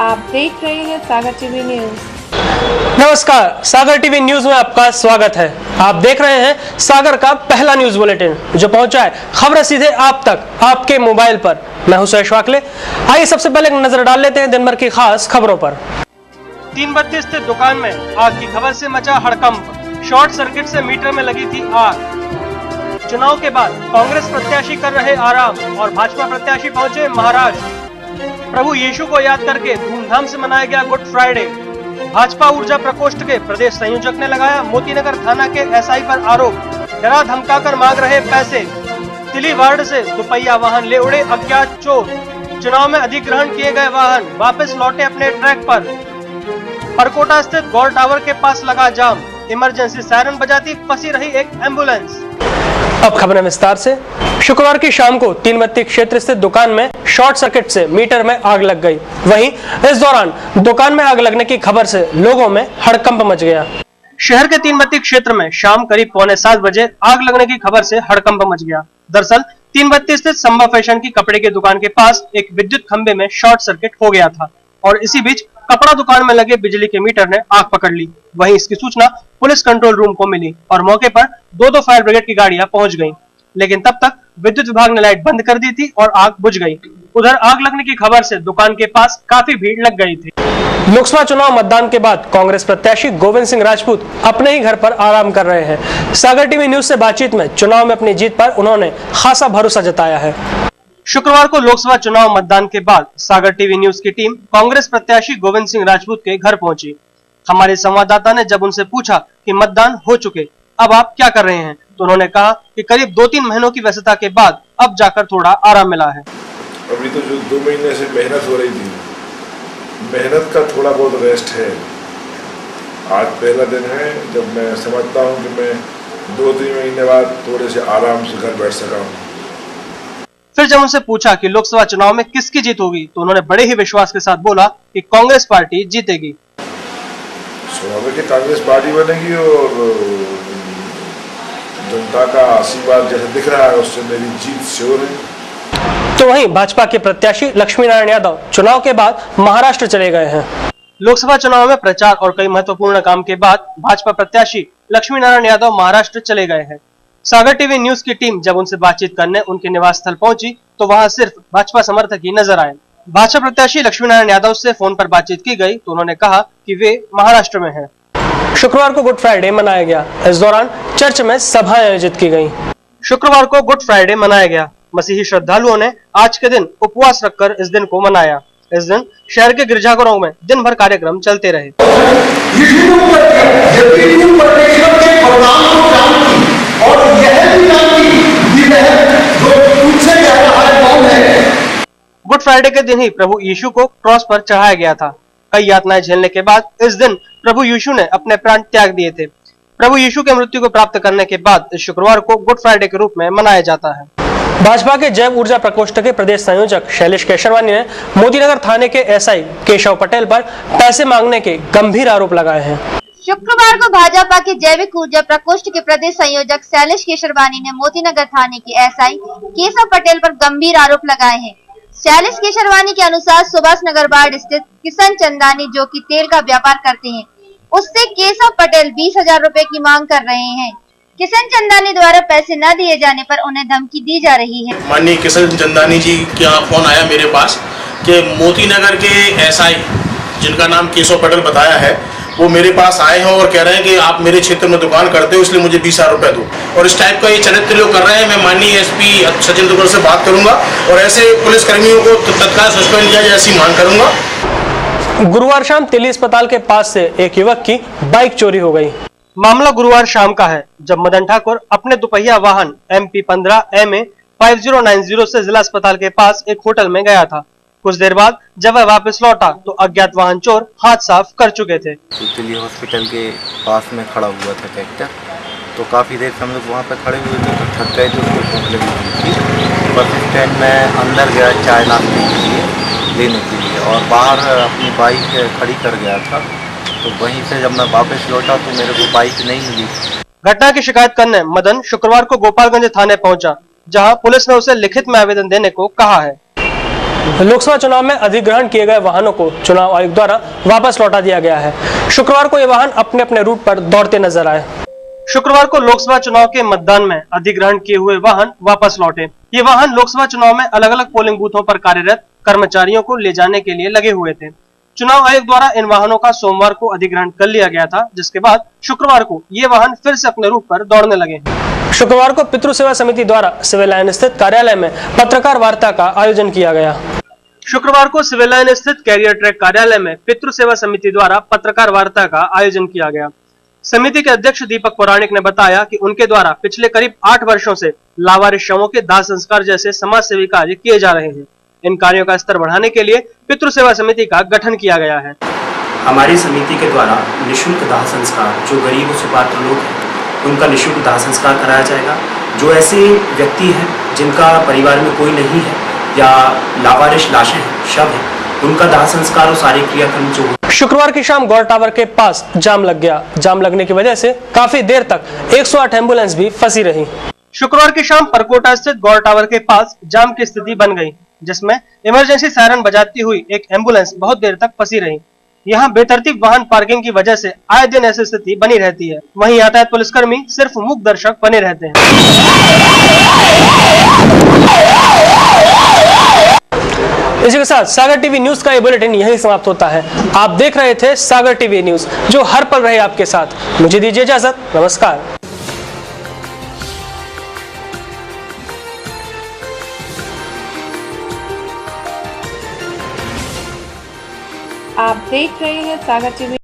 आप देख रहे हैं सागर टीवी न्यूज। नमस्कार, सागर टीवी न्यूज में आपका स्वागत है। आप देख रहे हैं सागर का पहला न्यूज बुलेटिन जो पहुंचा है खबरें सीधे आप तक आपके मोबाइल पर। मैं हूं सुरेश वाकले। आइए सबसे पहले एक नजर डाल लेते हैं दिन भर की खास खबरों पर। 332 स्थित दुकान में आग की खबर से मचा हड़कंप। शॉर्ट सर्किट से मीटर में लगी थी आग। चुनाव के बाद कांग्रेस प्रत्याशी कर रहे आराम और भाजपा प्रत्याशी पहुंचे महाराष्ट्र। प्रभु यीशु को याद करके धूमधाम से मनाया गया गुड फ्राइडे। भाजपा ऊर्जा प्रकोष्ठ के प्रदेश संयोजक ने लगाया मोतीनगर थाना के एसआई पर आरोप। डरा धमकाकर मांग रहे पैसे। तिली वार्ड से दुपहिया वाहन ले उड़े अज्ञात चोर। चुनाव में अधिग्रहण किए गए वाहन वापस लौटे अपने ट्रैक पर। परकोटा स्थित गौर टावर के पास लगा जाम। इमरजेंसी सायरन बजाती फंसी रही एक एम्बुलेंस। अब खबरें विस्तार से। शुक्रवार की शाम को 332 क्षेत्र स्थित दुकान में शॉर्ट सर्किट से मीटर में आग लग गई। वहीं इस दौरान दुकान में आग लगने की खबर से लोगों में हड़कंप मच गया। शहर के 332 क्षेत्र में शाम करीब 6:45 बजे आग लगने की खबर से हड़कंप मच गया। दरअसल 332 स्थित संभव फैशन की कपड़े की दुकान के पास एक विद्युत खंभे में शॉर्ट सर्किट हो गया था और इसी बीच कपड़ा दुकान में लगे बिजली के मीटर ने आग पकड़ ली। वहीं इसकी सूचना पुलिस कंट्रोल रूम को मिली और मौके पर दो फायर ब्रिगेड की गाड़ियां पहुंच गईं। लेकिन तब तक विद्युत विभाग ने लाइट बंद कर दी थी और आग बुझ गई। उधर आग लगने की खबर से दुकान के पास काफी भीड़ लग गई थी। लोकसभा चुनाव मतदान के बाद कांग्रेस प्रत्याशी गोविंद सिंह राजपूत अपने ही घर पर आराम कर रहे हैं। सागर टीवी न्यूज से बातचीत में चुनाव में अपनी जीत पर उन्होंने खासा भरोसा जताया है। शुक्रवार को लोकसभा चुनाव मतदान के बाद सागर टीवी न्यूज की टीम कांग्रेस प्रत्याशी गोविंद सिंह राजपूत के घर पहुंची। हमारे संवाददाता ने जब उनसे पूछा कि मतदान हो चुके, अब आप क्या कर रहे हैं, तो उन्होंने कहा कि करीब 2-3 महीनों की व्यस्तता के बाद अब जाकर थोड़ा आराम मिला है। अभी तो जो 2 महीने से मेहनत हो रही थी, मेहनत का थोड़ा बहुत रेस्ट है। आज पहला दिन है जब मैं समझता हूं कि मैं 2-3 महीने बाद थोड़े से आराम से घर बैठ सका हूं। फिर जब उनसे पूछा कि लोकसभा चुनाव में किसकी जीत होगी, तो उन्होंने बड़े ही विश्वास के साथ बोला कि कांग्रेस पार्टी जीतेगी। स्वाभाविक है कांग्रेस पार्टी बनेगी और जनता का आशीर्वाद जैसे दिख रहा है उससे मेरी जीत श्योर है। तो वहीं भाजपा के प्रत्याशी लक्ष्मी नारायण यादव चुनाव के बाद महाराष्ट्र चले गए हैं। लोकसभा चुनाव में प्रचार और कई महत्वपूर्ण काम के बाद भाजपा प्रत्याशी लक्ष्मी नारायण यादव महाराष्ट्र चले गए हैं। सागर टीवी न्यूज की टीम जब उनसे बातचीत करने उनके निवास स्थल पहुंची तो वहां सिर्फ भाजपा समर्थक ही नजर आए। भाजपा प्रत्याशी लक्ष्मी नारायण यादव से फोन पर बातचीत की गई तो उन्होंने कहा कि वे महाराष्ट्र में हैं। शुक्रवार को गुड फ्राइडे मनाया गया। इस दौरान चर्च में सभा आयोजित की गई। शुक्रवार को गुड फ्राइडे मनाया गया। मसीही श्रद्धालुओं ने आज के दिन उपवास रखकर इस दिन को मनाया। इस दिन शहर के गिरजाघरों में दिन भर कार्यक्रम चलते रहे। गुड फ्राइडे के दिन ही प्रभु यीशु को क्रॉस पर चढ़ाया गया था। कई यातनाएं झेलने के बाद इस दिन प्रभु यीशु ने अपने प्राण त्याग दिए थे। प्रभु यीशु के मृत्यु को प्राप्त करने के बाद इस शुक्रवार को गुड फ्राइडे के रूप में मनाया जाता है। भाजपा के जैव ऊर्जा प्रकोष्ठ के प्रदेश संयोजक शैलेश केशरवानी ने मोतीनगर थाने के एसआई केशव पटेल पर पैसे मांगने के गंभीर आरोप लगाए हैं। शुक्रवार को भाजपा के जैविक ऊर्जा प्रकोष्ठ के प्रदेश संयोजक शैलेश केशरवानी ने मोतीनगर थाने के एसआई केशव पटेल पर गंभीर आरोप लगाए हैं। शैलेश केशरवानी के अनुसार सुभाष नगर वार्ड स्थित किशन चंदानी जो कि तेल का व्यापार करते हैं, उससे केशव पटेल 20,000 रुपए की मांग कर रहे हैं। किशन चंदानी द्वारा पैसे न दिए जाने पर उन्हें धमकी दी जा रही है। माननीय किशन चंदानी जी का फोन आया मेरे पास कि मोतीनगर के एसआई जिनका नाम केशव पटेल बताया है, वो मेरे पास आए हैं और कह रहे हैं कि आप मेरे क्षेत्र में दुकान करते हो इसलिए मुझे 20,000 रुपए दो। और इस टाइप का ये चरित्र लोग कर रहे हैं। मैं माननीय एसपी सचिन दुग्गल से बात करूंगा और ऐसे पुलिस कर्मियों को तत्काल सस्पेंड किया जाए ऐसी मांग करूंगा। गुरुवार शाम तिली अस्पताल के पास से एक युवक की बाइक चोरी हो गई। मामला गुरुवार शाम का है जब मदन ठाकुर अपने दुपहिया वाहन MP15 MA 5090 से जिला अस्पताल के पास एक होटल में गया था। कुछ देर बाद जब वह वापस लौटा तो अज्ञात वाहन चोर हाथ साफ कर चुके थे। तिली हॉस्पिटल के पास में खड़ा हुआ था ट्रैक्टर, तो काफ़ी देर से हम लोग वहाँ पर खड़े हुए थे तो थक गए थे, उसको भूख लगी थी। बस स्टैंड में अंदर गया चाय नाश्ते के लिए लेने के लिए और बाहर अपनी बाइक खड़ी कर गया था। तो वहीं से जब मैं वापस लौटा तो मेरे को बाइक नहीं मिली। घटना की शिकायत करने मदन शुक्रवार को गोपालगंज थाने पहुंचा, जहां पुलिस ने उसे लिखित में आवेदन देने को कहा है। लोकसभा चुनाव में अधिग्रहण किए गए वाहनों को चुनाव आयोग द्वारा वापस लौटा दिया गया है। शुक्रवार को ये वाहन अपने अपने रूट पर दौड़ते नजर आए। शुक्रवार को लोकसभा चुनाव के मतदान में अधिग्रहण किए हुए वाहन वापस लौटे। ये वाहन लोकसभा चुनाव में अलग अलग पोलिंग बूथों पर कार्यरत कर्मचारियों को ले जाने के लिए लगे हुए थे। चुनाव आयोग द्वारा इन वाहनों का सोमवार को अधिग्रहण कर लिया गया था, जिसके बाद शुक्रवार को ये वाहन फिर से अपने रूट पर दौड़ने लगे। शुक्रवार को पितृ सेवा समिति द्वारा सिविल लाइन स्थित कार्यालय में पत्रकार वार्ता का आयोजन किया गया। शुक्रवार को सिविल लाइन स्थित कैरियर ट्रैक कार्यालय में पितृ सेवा समिति द्वारा पत्रकार वार्ता का आयोजन किया गया। समिति के अध्यक्ष दीपक पौराणिक ने बताया कि उनके द्वारा पिछले करीब 8 वर्षों से लावारिस शवों के दाह संस्कार जैसे समाज सेवी कार्य किए जा रहे हैं। इन कार्यों का स्तर बढ़ाने के लिए पितृ सेवा समिति का गठन किया गया है। हमारी समिति के द्वारा निःशुल्क दाह संस्कार, जो गरीब और सुपात्र लोग हैं उनका निःशुल्क दाह संस्कार कराया जाएगा। जो ऐसे व्यक्ति हैं जिनका परिवार में कोई नहीं है या लावारिस लाशें हैं, शव हैं, उनका दाह संस्कार और सारे क्रियाक्रम जो। शुक्रवार की शाम गौर टावर के पास जाम लग गया। जाम लगने की वजह से काफी देर तक 108 एम्बुलेंस भी फंसी रही। शुक्रवार की शाम परकोटा स्थित गौर टावर के पास जाम की स्थिति बन गई, जिसमें इमरजेंसी सायरन बजाती हुई एक एम्बुलेंस बहुत देर तक फंसी रही। यहाँ बेतरतीब वाहन पार्किंग की वजह से आए दिन ऐसी स्थिति बनी रहती है। वहीं यातायात पुलिसकर्मी सिर्फ मूक दर्शक बने रहते हैं। इसी के साथ सागर टीवी न्यूज का ये बुलेटिन यहीं समाप्त होता है। आप देख रहे थे सागर टीवी न्यूज, जो हर पल रहे आपके साथ। मुझे दीजिए इजाजत, नमस्कार। आप देख रहे हैं सागर टीवी।